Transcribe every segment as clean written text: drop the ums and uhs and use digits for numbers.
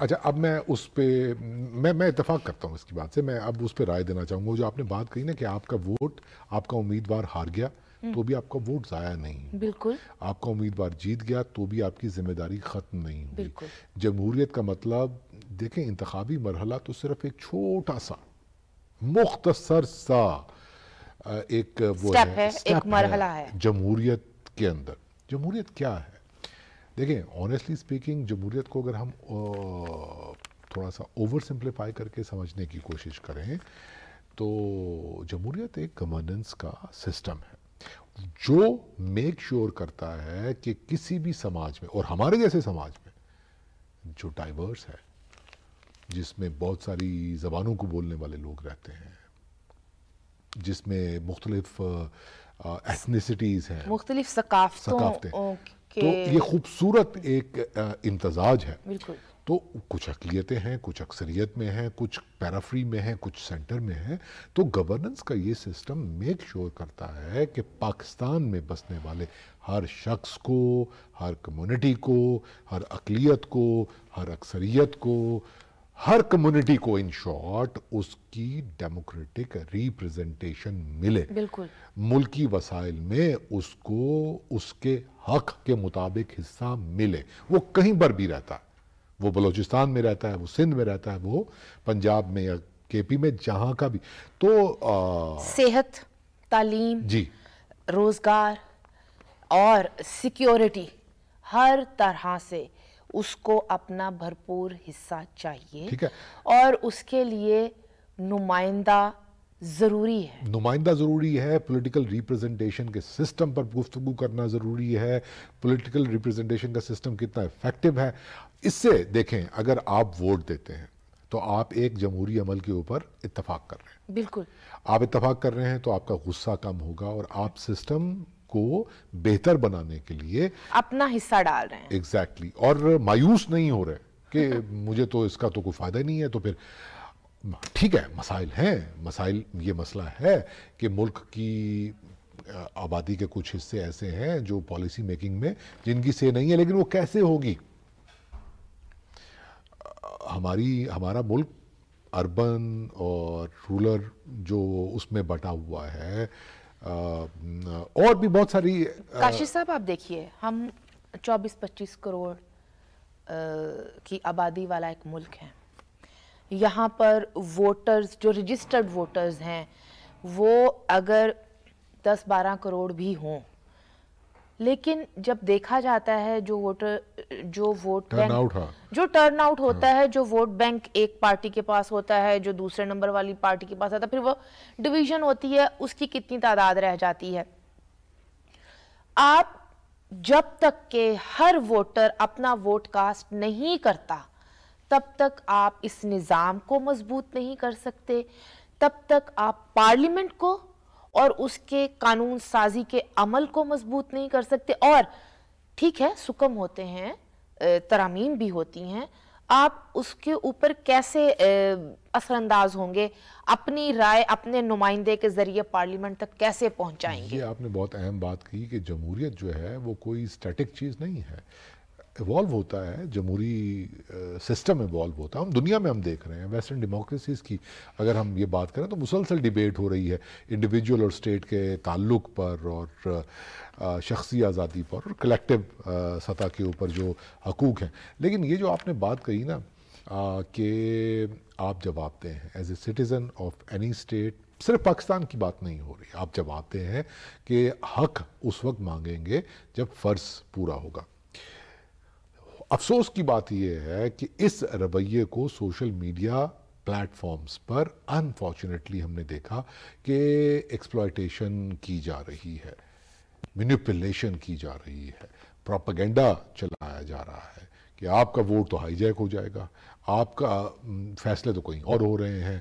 اچھا اب میں اس پہ میں اتفاق کرتا ہوں اس کی بات سے. میں اب اس پہ رائے دینا چاہوں گا. جو آپ نے بات کہی نا کہ آپ کا ووٹ, آپ کا امیدوار ہار گیا تو بھی آپ کا ووٹ ضائع نہیں, بالکل آپ کا امیدوار جیت گیا تو بھی آپ کی ذمہ داری ختم نہیں ہوئی. بالکل. جمہوریت کا مطلب دیکھیں, انتخابی مرحلہ تو صرف ایک چھوٹا سا مختصر سا ایک وہ ہے, ایک مرحلہ ہے جمہوریت کے اندر. جمہوریت کیا ہے دیکھیں, آنیسٹلی اسپیکنگ, جمہوریت کو اگر ہم تھوڑا سا اوور سمپلیفائی کر کے سمجھنے کی کوشش کریں تو جمہوریت ایک گورننس کا سسٹم ہے جو میک شیور کرتا ہے کہ کسی بھی سماج میں, اور ہمارے جیسے سماج میں جو ڈائیورس ہے, جس میں بہت ساری زبانوں کو بولنے والے لوگ رہتے ہیں, جس میں مختلف ایتھنیسٹیز ہیں, مختلف ثقافتیں, تو یہ خوبصورت ایک امتزاج ہے. بالکل. تو کچھ اقلیتیں ہیں, کچھ اکثریت میں ہیں, کچھ پیرافری میں ہیں, کچھ سینٹر میں ہیں. تو گورننس کا یہ سسٹم میک شیور کرتا ہے کہ پاکستان میں بسنے والے ہر شخص کو, ہر کمیونٹی کو, ہر اقلیت کو, ہر اکثریت کو, ہر کمیونٹی کو ان شارٹ اس کی ڈیموکریٹک ریپریزنٹیشن ملے. بالکل. ملکی وسائل میں اس کو اس کے حق کے مطابق حصہ ملے. وہ کہیں پر بھی رہتا ہے, وہ بلوچستان میں رہتا ہے, وہ سندھ میں رہتا ہے, وہ پنجاب میں یا کے پی میں, جہاں کا بھی. تو صحت, تعلیم, جی, روزگار اور سیکیورٹی, ہر طرح سے اس کو اپنا بھرپور حصہ چاہیے. ٹھیک ہے, اور اس کے لیے نمائندہ ضروری ہے. نمائندہ ضروری ہے. پولیٹیکل ریپریزنٹیشن کے سسٹم پر گفتگو کرنا ضروری ہے. پولیٹیکل ریپریزنٹیشن کا سسٹم کتنا افیکٹو ہے. اس سے دیکھیں, اگر آپ ووٹ دیتے ہیں تو آپ ایک جمہوری عمل کے اوپر اتفاق کر رہے ہیں. بالکل. آپ اتفاق کر رہے ہیں تو آپ کا غصہ کم ہوگا اور آپ سسٹم کو بہتر بنانے کے لیے اپنا حصہ ڈال رہے ہیں. ایگزیکٹلی. اور مایوس نہیں ہو رہے کہ مجھے تو اس کا تو کوئی فائدہ نہیں ہے. تو پھر ٹھیک ہے, مسائل ہیں, مسائل, یہ مسئلہ ہے کہ ملک کی آبادی کے کچھ حصے ایسے ہیں جو پالیسی میکنگ میں جن کی سے نہیں ہے, لیکن وہ کیسے ہوگی. ہمارا ملک اربن اور رورل جو اس میں بٹا ہوا ہے, اور بھی بہت ساری. کاشف صاحب آپ دیکھیے, ہم 24-25 کروڑ کی آبادی والا ایک ملک ہے. یہاں پر ووٹرز, جو رجسٹرڈ ووٹرز ہیں, وہ اگر 10-12 کروڑ بھی ہوں, لیکن جب دیکھا جاتا ہے جو ووٹ بینک, جو ٹرن آؤٹ ہوتا ہے, جو ووٹ بینک ایک پارٹی کے پاس ہوتا ہے, جو دوسرے نمبر والی پارٹی کے پاس آتا ہے, پھر وہ ڈویژن ہوتی ہے, اس کی کتنی تعداد رہ جاتی ہے. آپ جب تک کہ ہر ووٹر اپنا ووٹ کاسٹ نہیں کرتا, تب تک آپ اس نظام کو مضبوط نہیں کر سکتے, تب تک آپ پارلیمنٹ کو اور اس کے قانون سازی کے عمل کو مضبوط نہیں کر سکتے. اور ٹھیک ہے, سکم ہوتے ہیں, ترامیم بھی ہوتی ہیں, آپ اس کے اوپر کیسے اثر انداز ہوں گے, اپنی رائے اپنے نمائندے کے ذریعے پارلیمنٹ تک کیسے پہنچائیں گے. یہ آپ نے بہت اہم بات کی کہ جمہوریت جو ہے وہ کوئی اسٹیٹک چیز نہیں ہے, ایوالو ہوتا ہے. جمہوری سسٹم ایوالو ہوتا ہے. ہم دنیا میں ہم دیکھ رہے ہیں ویسٹرن ڈیموکریسیز کی اگر ہم یہ بات کریں تو مسلسل ڈیبیٹ ہو رہی ہے انڈیویجول اور اسٹیٹ کے تعلق پر, اور شخصی آزادی پر, اور کلیکٹیو سطح کے اوپر جو حقوق ہیں. لیکن یہ جو آپ نے بات کہی نا کہ آپ جب آتے ہیں as a citizen of any state, صرف پاکستان کی بات نہیں ہو رہی, آپ جب آتے ہیں کہ حق اس وقت مانگیں گے جب فرض پورا ہوگا. افسوس کی بات یہ ہے کہ اس رویے کو سوشل میڈیا پلیٹ فارمز پر انفارچونیٹلی ہم نے دیکھا کہ ایکسپلائٹیشن کی جا رہی ہے, مینیپولیشن کی جا رہی ہے, پروپیگنڈا چلایا جا رہا ہے کہ آپ کا ووٹ تو ہائی جیک ہو جائے گا, آپ کا فیصلے تو کہیں اور ہو رہے ہیں.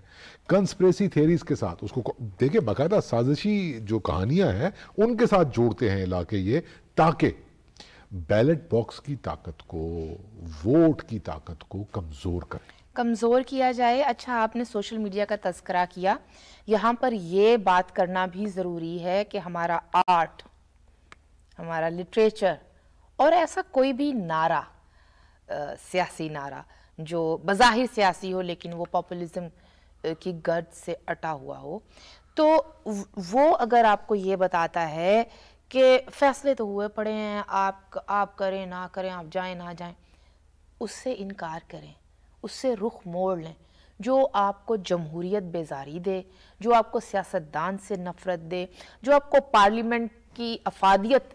کنسپریسی تھیریز کے ساتھ اس کو دیکھیں, باقاعدہ سازشی جو کہانیاں ہیں ان کے ساتھ جوڑتے ہیں علاقے یہ, تاکہ بیلٹ باکس کی طاقت کو, ووٹ کی طاقت کو کمزور کیا جائے. اچھا, آپ نے سوشل میڈیا کا تذکرہ کیا, یہاں پر یہ بات کرنا بھی ضروری ہے کہ ہمارا آرٹ, ہمارا لٹریچر اور ایسا کوئی بھی نعرہ, سیاسی نعرہ جو بظاہر سیاسی ہو لیکن وہ پاپولزم کی گرد سے اٹا ہوا ہو، تو وہ اگر آپ کو یہ بتاتا ہے کہ فیصلے تو ہوئے پڑے ہیں، آپ کریں نہ کریں، آپ جائیں نہ جائیں، اس سے انکار کریں، اس سے رخ موڑ لیں. جو آپ کو جمہوریت بیزاری دے، جو آپ کو سیاستدان سے نفرت دے، جو آپ کو پارلیمنٹ کی افادیت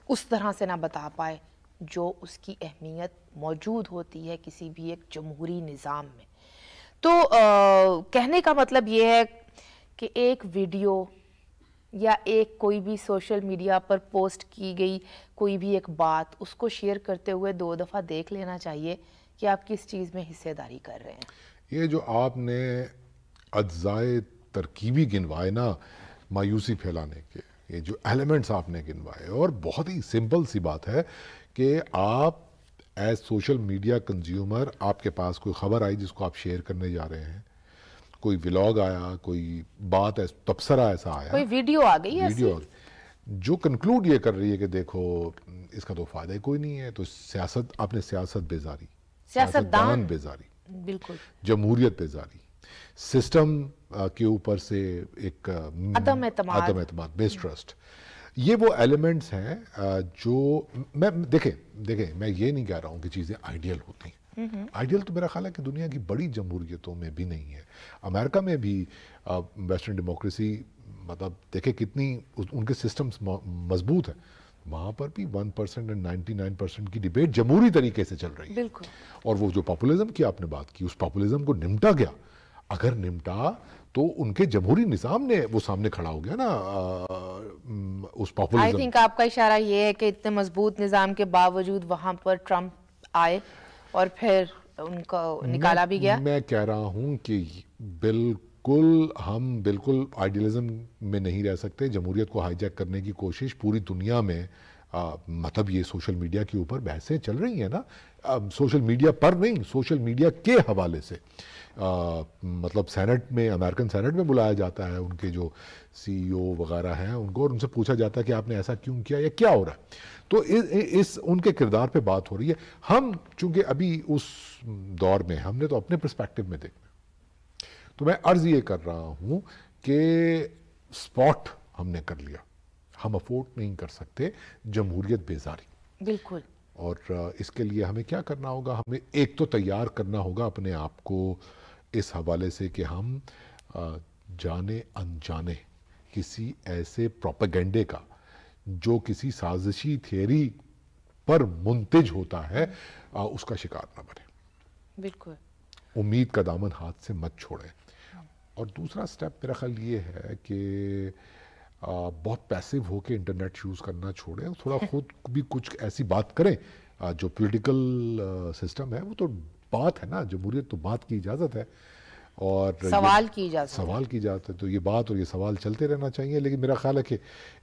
اس طرح سے نہ بتا پائے جو اس کی اہمیت موجود ہوتی ہے کسی بھی ایک جمہوری نظام میں. تو کہنے کا مطلب یہ ہے کہ ایک ویڈیو یا ایک کوئی بھی سوشل میڈیا پر پوسٹ کی گئی کوئی بھی ایک بات، اس کو شیئر کرتے ہوئے 2 دفعہ دیکھ لینا چاہیے کہ آپ کس چیز میں حصے داری کر رہے ہیں. یہ جو آپ نے اجزائے ترکیبی گنوائے نا مایوسی پھیلانے کے، یہ جو ایلیمنٹس آپ نے گنوائے، اور بہت ہی سمپل سی بات ہے کہ آپ ایز سوشل میڈیا کنزیومر، آپ کے پاس کوئی خبر آئی جس کو آپ شیئر کرنے جا رہے ہیں، کوئی ولاگ آیا، کوئی بات تبصرہ ایسا آیا، کوئی ویڈیو آ گئی ایسی ویڈیو جو کنکلوڈ یہ کر رہی ہے کہ دیکھو اس کا تو فائدہ کوئی نہیں ہے، تو سیاست، آپ نے سیاست بیزاری، سیاستدان بیزاری، بالکل جمہوریت بیزاری، سسٹم کے اوپر سے ایک عدم اعتماد، مسٹرسٹ، یہ وہ ایلیمنٹس ہیں جو دیکھیں میں یہ نہیں کہہ رہا ہوں کہ چیزیں آئیڈیل ہوتی ہیں. آئیڈیل تو میرا خیال ہے کہ دنیا کی بڑی جمہوریتوں میں بھی نہیں ہے. امریکہ میں بھی ویسٹرن ڈیموکریسی، مطلب دیکھیں کتنی ان کے سسٹمز مضبوط ہیں، وہاں پر بھی 1% اور 99% کی ڈیبیٹ جمہوری طریقے سے چل رہی ہے. بالکل. اور وہ جو پاپولزم کی آپ نے بات کی، اس پاپولزم کو نمٹا گیا. اگر نمٹا تو ان کے جمہوری نظام نے وہ سامنے کھڑا ہو گیا نا اس پاپولزم. آئی تھنک آپ کا اشارہ یہ ہے کہ اتنے مضبوط نظام کے باوجود وہاں پر ٹرمپ آئے اور پھر ان کو نکالا بھی گیا. میں کہہ رہا ہوں کہ بالکل ہم بالکل آئیڈیلزم میں نہیں رہ سکتے. جمہوریت کو ہائی جیک کرنے کی کوشش پوری دنیا میں، مطلب یہ سوشل میڈیا کے اوپر بحثیں چل رہی ہیں نا، سوشل میڈیا پر نہیں، سوشل میڈیا کے حوالے سے. مطلب سینٹ میں، امریکن سینٹ میں بلایا جاتا ہے ان کے جو سی ای او وغیرہ ہیں ان کو، اور ان سے پوچھا جاتا ہے کہ آپ نے ایسا کیوں کیا یا کیا ہو رہا ہے. تو اس ان کے کردار پہ بات ہو رہی ہے. ہم چونکہ ابھی اس دور میں، ہم نے تو اپنے پرسپیکٹو میں دیکھنا، تو میں عرض یہ کر رہا ہوں کہ سپاٹ ہم نے کر لیا، ہم افورڈ نہیں کر سکتے جمہوریت بیزاری. بالکل. اور اس کے لیے ہمیں کیا کرنا ہوگا؟ ہمیں ایک تو تیار کرنا ہوگا اپنے آپ کو اس حوالے سے کہ ہم جانے انجانے کسی ایسے پروپیگنڈے کا جو کسی سازشی تھیوری پر منتج ہوتا ہے اس کا شکار نہ بنے. بالکل. امید کا دامن ہاتھ سے مت چھوڑیں. اور دوسرا سٹیپ میرا خیال یہ ہے کہ بہت پیسیو ہو کے انٹرنیٹ یوز کرنا چھوڑیں، تھوڑا خود بھی کچھ ایسی بات کریں. جو پولیٹیکل سسٹم ہے وہ تو بات ہے نا، جمہوریت تو بات کی اجازت ہے اور سوال کی اجازت ہے. تو یہ بات اور یہ سوال چلتے رہنا چاہیے. لیکن میرا خیال ہے کہ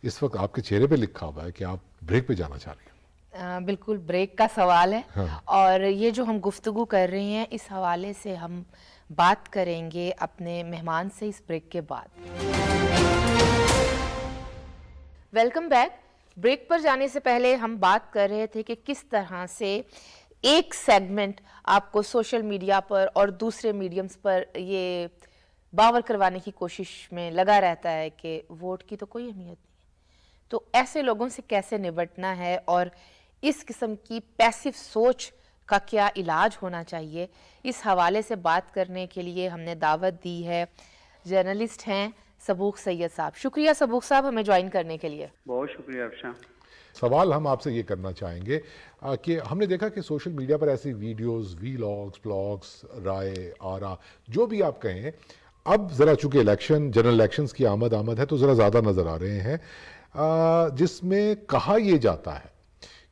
اس وقت آپ کے چہرے پہ لکھا ہوا ہے کہ آپ بریک پہ جانا چاہ رہے ہیں. بالکل بریک کا سوال ہے. اور یہ جو ہم گفتگو کر رہے ہیں اس حوالے سے ہم بات کریں گے اپنے مہمان سے اس بریک کے بعد. Welcome back. بریک پر جانے سے پہلے ہم بات کر رہے تھے کہ کس طرح سے ایک سیگمنٹ آپ کو سوشل میڈیا پر اور دوسرے میڈیمز پر یہ باور کروانے کی کوشش میں لگا رہتا ہے کہ ووٹ کی تو کوئی اہمیت نہیں ہے. تو ایسے لوگوں سے کیسے نمٹنا ہے اور اس قسم کی پیسو سوچ کا کیا علاج ہونا چاہیے، اس حوالے سے بات کرنے کے لیے ہم نے دعوت دی ہے. جرنلسٹ ہیں سبوق سید صاحب. شکریہ سبوق صاحب ہمیں جوائن کرنے کے لیے. بہت شکریہ افشاں. سوال ہم آپ سے یہ کرنا چاہیں گے کہ ہم نے دیکھا کہ سوشل میڈیا پر ایسی ویڈیوز، ویلاگز، بلاگز، رائے، آرا، جو بھی آپ کہیں، اب ذرا چونکہ الیکشن، جنرل الیکشنز کی آمد ہے تو ذرا زیادہ نظر آ رہے ہیں، جس میں کہا یہ جاتا ہے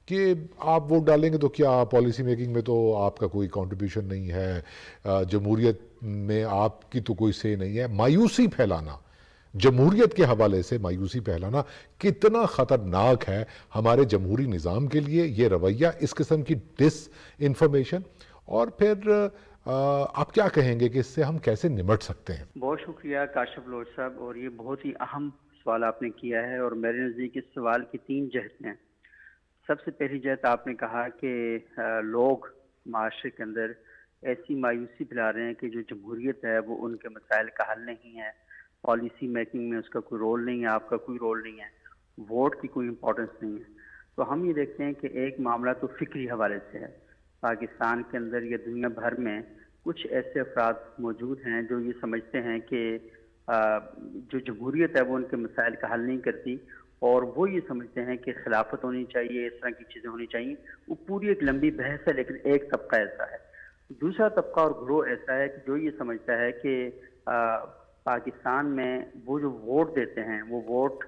کہ آپ ووٹ ڈالیں گے تو کیا پالیسی میکنگ میں تو آپ کا کوئی کنٹریبیوشن نہیں ہے، جمہوریت میں آپ کی تو کوئی سے نہیں ہے. مایوسی پھیلانا، جمہوریت کے حوالے سے مایوسی پھیلانا کتنا خطرناک ہے ہمارے جمہوری نظام کے لیے یہ رویہ، اس قسم کی ڈس انفارمیشن. اور پھر آپ کیا کہیں گے کہ اس سے ہم کیسے نمٹ سکتے ہیں؟ بہت شکریہ کاشف لوٹ صاحب، اور یہ بہت ہی اہم سوال آپ نے کیا ہے، اور میرے نزدیک اس سوال کی 3 جہتیں ہیں. سب سے پہلی جہت آپ نے کہا کہ لوگ معاشرے کے اندر ایسی مایوسی پھیلا رہے ہیں کہ جو جمہوریت ہے وہ ان کے مسائل کا حل نہیں ہے، پالیسی میکنگ میں اس کا کوئی رول نہیں ہے، آپ کا کوئی رول نہیں ہے، ووٹ کی کوئی امپورٹنس نہیں ہے۔ تو ہم یہ دیکھتے ہیں کہ ایک معاملہ تو فکری حوالے سے ہے، پاکستان کے اندر یا دنیا بھر میں کچھ ایسے افراد موجود ہیں جو یہ سمجھتے ہیں کہ جو جمہوریت ہے وہ ان کے مسائل کا حل نہیں کرتی، اور وہ یہ سمجھتے ہیں کہ خلافت ہونی چاہیے، اس طرح کی چیزیں ہونی چاہیے۔ وہ پوری ایک لمبی بحث ہے، لیکن ایک طبقہ ایسا ہے۔ دوسرا طبقہ اور گروہ ایسا ہے کہ جو یہ سمجھتا ہے کہ پاکستان میں وہ جو ووٹ دیتے ہیں وہ ووٹ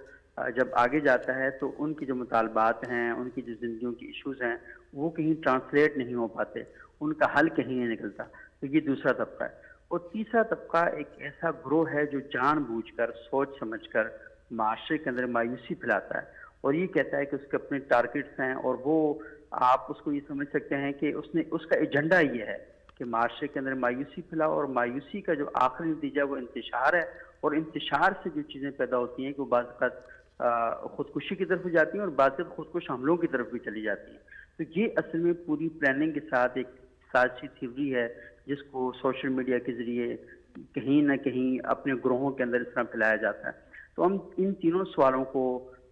جب آگے جاتا ہے تو ان کی جو مطالبات ہیں، ان کی جو زندگیوں کی ایشوز ہیں، وہ کہیں ٹرانسلیٹ نہیں ہو پاتے، ان کا حل کہیں نہیں نکلتا۔ تو یہ دوسرا طبقہ ہے۔ اور تیسرا طبقہ ایک ایسا گروہ ہے جو جان بوجھ کر، سوچ سمجھ کر معاشرے کے اندر مایوسی پھیلاتا ہے، اور یہ کہتا ہے کہ اس کے اپنے ٹارگٹس ہیں، اور وہ آپ اس کو یہ سمجھ سکتے ہیں کہ اس کا ایجنڈا یہ ہے کہ معاشرے کے اندر مایوسی پھیلاؤ، اور مایوسی کا جو آخری نتیجہ وہ انتشار ہے، اور انتشار سے جو چیزیں پیدا ہوتی ہیں کہ وہ بعض اوقات خودکشی کی طرف بھی جاتی ہیں اور بعض اوقات خودکش حملوں کی طرف بھی چلی جاتی ہیں۔ تو یہ اصل میں پوری پلاننگ کے ساتھ ایک سازشی تھیوری ہے جس کو سوشل میڈیا کے ذریعے کہیں نہ کہیں اپنے گروہوں کے اندر اس طرح پھیلایا جاتا ہے۔ تو ہم ان تینوں سوالوں کو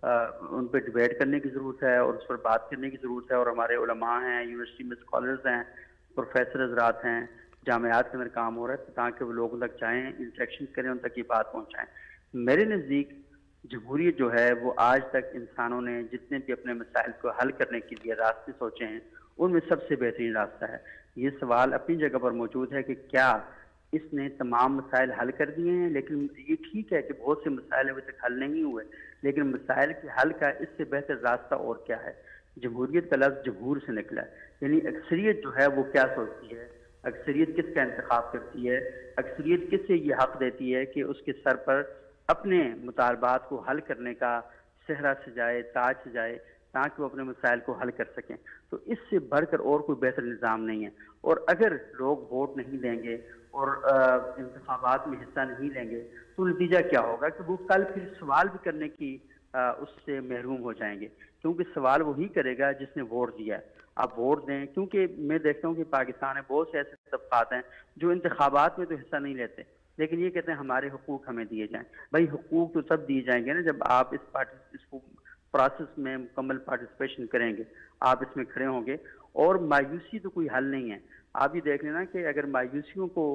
ان پہ ڈیبیٹ کرنے کی ضرورت ہے، اور اس پر بات کرنے کی ضرورت ہے، اور ہمارے علماء ہیں، یونیورسٹی میں اسکالرز ہیں، پروفیسر حضرات ہیں، جامعات کے اندر کام ہو رہا ہے تاکہ وہ لوگوں تک جائیں، انٹریکشن کریں، ان تک یہ بات پہنچائیں۔ میرے نزدیک جمہوریت جو ہے وہ آج تک انسانوں نے جتنے بھی اپنے مسائل کو حل کرنے کے لیے راستے سوچے ہیں ان میں سب سے بہترین راستہ ہے۔ یہ سوال اپنی جگہ پر موجود ہے کہ کیا اس نے تمام مسائل حل کر دیے ہیں، لیکن یہ ٹھیک ہے کہ بہت سے مسائل ابھی تک حل نہیں ہوئے، لیکن مسائل کے حل کا اس سے بہتر راستہ اور کیا ہے؟ جمہوریت کا لفظ جمہور سے نکلا ہے، یعنی اکثریت جو ہے وہ کیا سوچتی ہے، اکثریت کس کا انتخاب کرتی ہے، اکثریت کس سے یہ حق دیتی ہے کہ اس کے سر پر اپنے مطالبات کو حل کرنے کا صحرا سجائے، تاج سجائے، تاکہ وہ اپنے مسائل کو حل کر سکیں۔ تو اس سے بڑھ کر اور کوئی بہتر نظام نہیں ہے۔ اور اگر لوگ ووٹ نہیں دیں گے اور انتخابات میں حصہ نہیں لیں گے تو نتیجہ کیا ہوگا کہ وہ کل پھر سوال بھی کرنے کی اس سے محروم ہو جائیں گے، کیونکہ سوال وہی کرے گا جس نے ووٹ دیا ہے۔ آپ ووٹ دیں، کیونکہ میں دیکھتا ہوں کہ پاکستان میں بہت سے ایسے طبقات ہیں جو انتخابات میں تو حصہ نہیں لیتے، لیکن یہ کہتے ہیں ہمارے حقوق ہمیں دیے جائیں۔ بھائی حقوق تو تب دیے جائیں گے نا جب آپ اس پروسیس میں مکمل پارٹیسپیشن کریں گے، آپ اس میں کھڑے ہوں گے۔ اور مایوسی تو کوئی حل نہیں ہے۔ آپ یہ دیکھ لینا کہ اگر مایوسیوں کو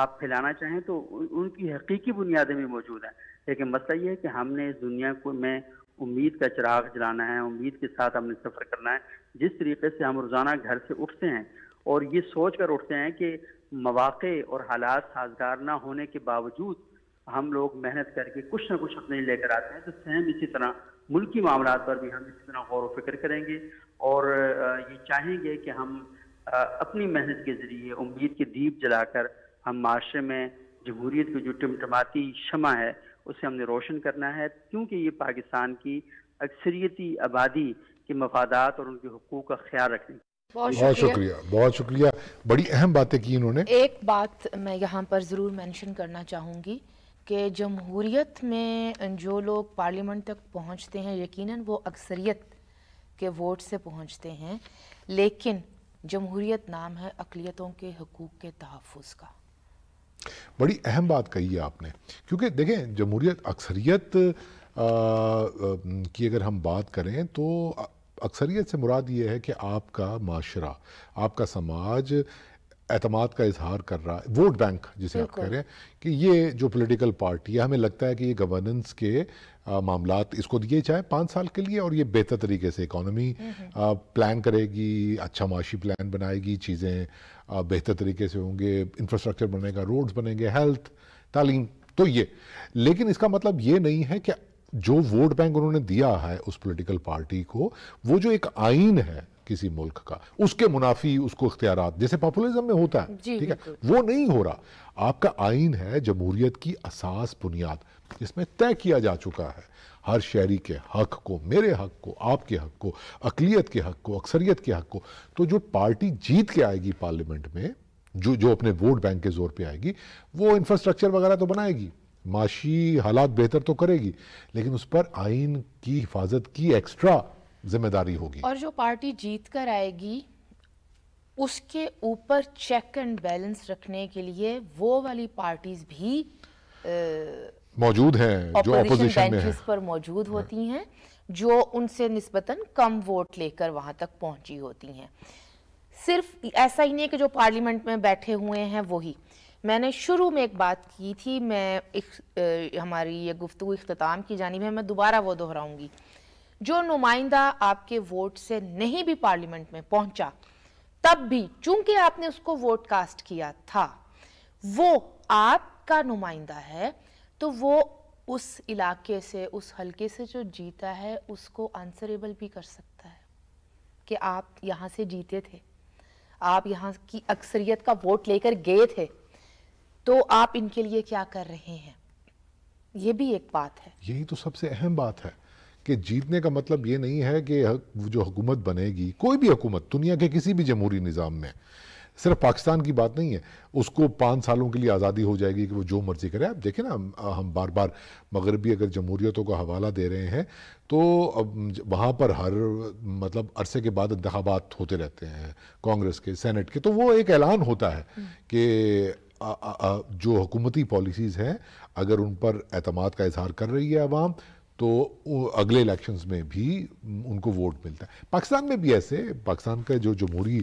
آپ پھیلانا چاہیں تو ان کی حقیقی بنیادیں بھی موجود ہیں، لیکن مسئلہ یہ ہے کہ ہم نے اس دنیا میں امید کا چراغ جلانا ہے، امید کے ساتھ ہم نے سفر کرنا ہے۔ جس طریقے سے ہم روزانہ گھر سے اٹھتے ہیں اور یہ سوچ کر اٹھتے ہیں کہ مواقع اور حالات سازگار نہ ہونے کے باوجود ہم لوگ محنت کر کے کچھ نہ کچھ اپنے لے کر آتے ہیں، تو سیم اسی طرح ملکی معاملات پر بھی ہم اسی طرح غور و فکر کریں گے، اور یہ چاہیں گے کہ ہم اپنی محنت کے ذریعے امید کے دیپ جلا کر ہم معاشرے میں جمہوریت کی جو ٹمٹماتی شمع ہے اسے ہم نے روشن کرنا ہے، کیونکہ یہ پاکستان کی اکثریتی آبادی کے مفادات اور ان کے حقوق کا خیال رکھنے۔ بہت شکریہ، بہت شکریہ، بڑی اہم باتیں کی انہوں نے۔ ایک بات میں یہاں پر ضرور مینشن کرنا چاہوں گی کہ جمہوریت میں جو لوگ پارلیمنٹ تک پہنچتے ہیں یقیناً وہ اکثریت کے ووٹ سے پہنچتے ہیں، لیکن جمہوریت نام ہے اقلیتوں کے حقوق کے تحفظ کا۔ بڑی اہم بات کہی ہے آپ نے، کیونکہ دیکھیں جمہوریت اکثریت کی اگر ہم بات کریں تو اکثریت سے مراد یہ ہے کہ آپ کا معاشرہ، آپ کا سماج اعتماد کا اظہار کر رہا ہے، ووٹ بینک جسے آپ کہہ رہے ہیں کہ یہ جو پولیٹیکل پارٹی ہے، ہمیں لگتا ہے کہ یہ گورننس کے معاملات اس کو دیے جائیں 5 سال کے لیے، اور یہ بہتر طریقے سے اکانومی پلان کرے گی، اچھا معاشی پلان بنائے گی، چیزیں بہتر طریقے سے ہوں گے، انفراسٹرکچر بنے گا، روڈز بنیں گے، ہیلتھ، تعلیم، تو یہ۔ لیکن اس کا مطلب یہ نہیں ہے کہ جو ووٹ بینک انہوں نے دیا ہے اس پولیٹیکل پارٹی کو، وہ جو ایک آئین ہے کسی ملک کا، اس کے منافی اس کو اختیارات جیسے پاپولزم میں ہوتا ہے، ٹھیک ہے، وہ نہیں ہو رہا۔ آپ کا آئین ہے جمہوریت کی اساس بنیاد، جس میں طے کیا جا چکا ہے ہر شہری کے حق کو، میرے حق کو، آپ کے حق کو، اقلیت کے حق کو، اکثریت کے حق کو۔ تو جو پارٹی جیت کے آئے گی پارلیمنٹ میں، جو اپنے ووٹ بینک کے زور پہ آئے گی، وہ انفراسٹرکچر وغیرہ تو بنائے گی، معاشی حالات بہتر تو کرے گی، لیکن اس پر آئین کی حفاظت کی ایکسٹرا ذمہ داری ہوگی۔ اور جو پارٹی جیت کر آئے گی اس کے اوپر چیک اینڈ بیلنس رکھنے کے لیے وہ والی پارٹیز بھی موجود ہیں جو اپوزیشن میں ہیں، پر موجود ہوتی ہیں، جو ان سے نسبتاً کم ووٹ لے کر وہاں تک پہنچی ہوتی ہیں. صرف ایسا ہی نہیں کہ جو پارلیمنٹ میں بیٹھے ہوئے ہیں وہی. میں نے شروع میں ایک بات کی تھی، میں ہماری یہ گفتگو اختتام کی جانب ہے، میں دوبارہ وہ دہراؤں گی. جو نمائندہ آپ کے ووٹ سے نہیں بھی پارلیمنٹ میں پہنچا، تب بھی چونکہ آپ نے اس کو ووٹ کاسٹ کیا تھا، وہ آپ کا نمائندہ ہے، تو وہ اس علاقے سے، اس حلقے سے جو جیتا ہے اس کو آنسریبل بھی کر سکتا ہے کہ آپ یہاں سے جیتے تھے، آپ یہاں کی اکثریت کا ووٹ لے کر گئے تھے، تو آپ ان کے لیے کیا کر رہے ہیں. یہ بھی ایک بات ہے. یہی تو سب سے اہم بات ہے کہ جیتنے کا مطلب یہ نہیں ہے کہ جو حکومت بنے گی، کوئی بھی حکومت دنیا کے کسی بھی جمہوری نظام میں، صرف پاکستان کی بات نہیں ہے، اس کو 5 سالوں کے لیے آزادی ہو جائے گی کہ وہ جو مرضی کرے. آپ دیکھیں نا، ہم بار بار مغربی اگر جمہوریتوں کا حوالہ دے رہے ہیں تو وہاں پر ہر مطلب عرصے کے بعد انتخابات ہوتے رہتے ہیں، کانگریس کے، سینٹ کے، تو وہ ایک اعلان ہوتا ہے کہ جو حکومتی پالیسیز ہیں اگر ان پر اعتماد کا اظہار کر رہی ہے عوام تو اگلے الیکشنز میں بھی ان کو ووٹ ملتا ہے. پاکستان میں بھی ایسے، پاکستان کا جو جمہوری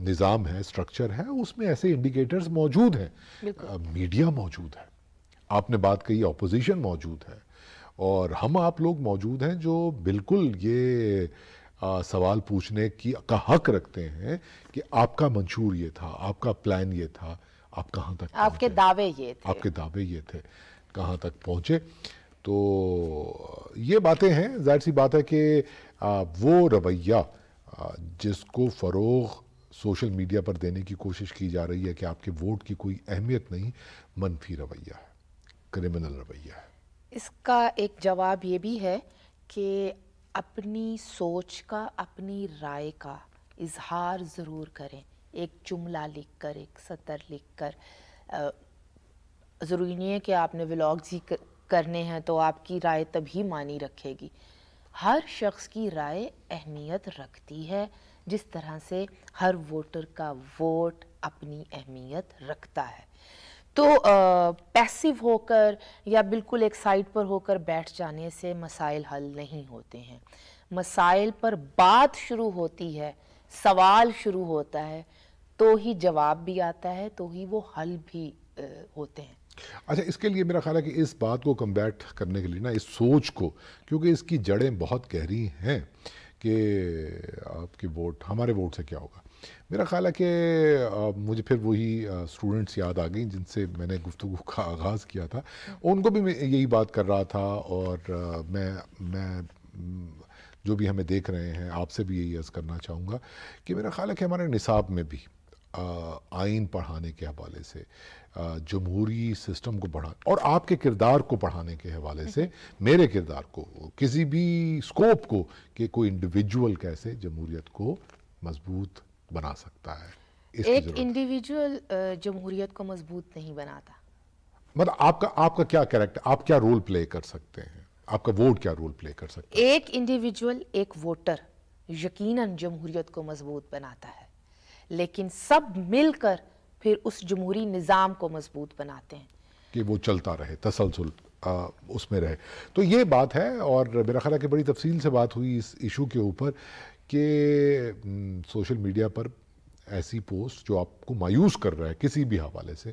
نظام ہے، سٹرکچر ہے، اس میں ایسے انڈیکیٹرز موجود ہیں. میڈیا موجود ہے، آپ نے بات کہی اپوزیشن موجود ہے، اور ہم آپ لوگ موجود ہیں جو بالکل یہ سوال پوچھنے کا حق رکھتے ہیں کہ آپ کا منشور یہ تھا، آپ کا پلان یہ تھا، آپ کہاں تک پہنچے، آپ کے دعوے یہ تھے، آپ کے دعوے یہ تھے، کہاں تک پہنچے. تو یہ باتیں ہیں. ظاہر سی بات ہے کہ وہ رویہ جس کو فروغ سوشل میڈیا پر دینے کی کوشش کی جا رہی ہے کہ آپ کے ووٹ کی کوئی اہمیت نہیں، منفی رویہ ہے، کرمنل رویہ ہے. اس کا ایک جواب یہ بھی ہے کہ اپنی سوچ کا، اپنی رائے کا اظہار ضرور کریں. ایک جملہ لکھ کر، ایک سطر لکھ کر. ضروری نہیں ہے کہ آپ نے ولاگز ہی کرنے ہیں تو آپ کی رائے تبھی معنی رکھے گی. ہر شخص کی رائے اہمیت رکھتی ہے، جس طرح سے ہر ووٹر کا ووٹ اپنی اہمیت رکھتا ہے. تو پیسیو ہو کر یا بالکل ایک سائڈ پر ہو کر بیٹھ جانے سے مسائل حل نہیں ہوتے ہیں. مسائل پر بات شروع ہوتی ہے، سوال شروع ہوتا ہے، تو ہی جواب بھی آتا ہے، تو ہی وہ حل بھی ہوتے ہیں. اچھا، اس کے لیے میرا خیال ہے کہ اس بات کو کمبیٹ کرنے کے لیے نا، اس سوچ کو، کیونکہ اس کی جڑیں بہت گہری ہیں کہ آپ کے ووٹ، ہمارے ووٹ سے کیا ہوگا. میرا خیال ہے کہ مجھے پھر وہی اسٹوڈنٹس یاد آ گئیں جن سے میں نے گفتگو کا آغاز کیا تھا. ان کو بھی میں یہی بات کر رہا تھا، اور میں جو بھی ہمیں دیکھ رہے ہیں آپ سے بھی یہی عرض کرنا چاہوں گا کہ میرا خیال ہے کہ ہمارے نصاب میں بھی آئین پڑھانے کے حوالے سے، جمہوری سسٹم کو پڑھا، اور آپ کے کردار کو پڑھانے کے حوالے سے، میرے کردار کو، کسی بھی سکوپ کو، کہ کوئی انڈیویجول کیسے جمہوریت کو مضبوط بنا سکتا ہے. ایک انڈیویجول جمہوریت کو مضبوط نہیں بناتا. مطلب آپ کا کیا کریکٹر، آپ کیا رول پلے کر سکتے ہیں، آپ کا ووٹ کیا رول پلے کر سکتا ہے؟ ایک انڈیویجول، ایک ووٹر یقیناً جمہوریت کو مضبوط بناتا ہے، لیکن سب مل کر پھر اس جمہوری نظام کو مضبوط بناتے ہیں کہ وہ چلتا رہے، تسلسل اس میں رہے. تو یہ بات ہے، اور میرا خیال ہے کہ بڑی تفصیل سے بات ہوئی اس ایشو کے اوپر کہ سوشل میڈیا پر ایسی پوسٹ جو آپ کو مایوس کر رہا ہے کسی بھی حوالے سے،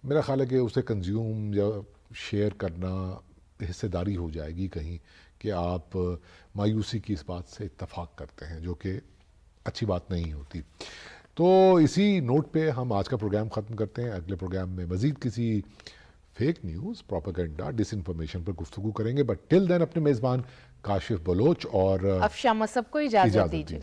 میرا خیال ہے کہ اسے کنزیوم یا شیئر کرنا حصے داری ہو جائے گی کہیں کہ آپ مایوسی کی اس بات سے اتفاق کرتے ہیں، جو کہ اچھی بات نہیں ہوتی. تو اسی نوٹ پہ ہم آج کا پروگرام ختم کرتے ہیں. اگلے پروگرام میں مزید کسی فیک نیوز، پروپیگنڈا، ڈس انفارمیشن پر گفتگو کریں گے. بٹ ٹل دین اپنے میزبان کاشف بلوچ اور افشا مصب کو اجازت دیجیے.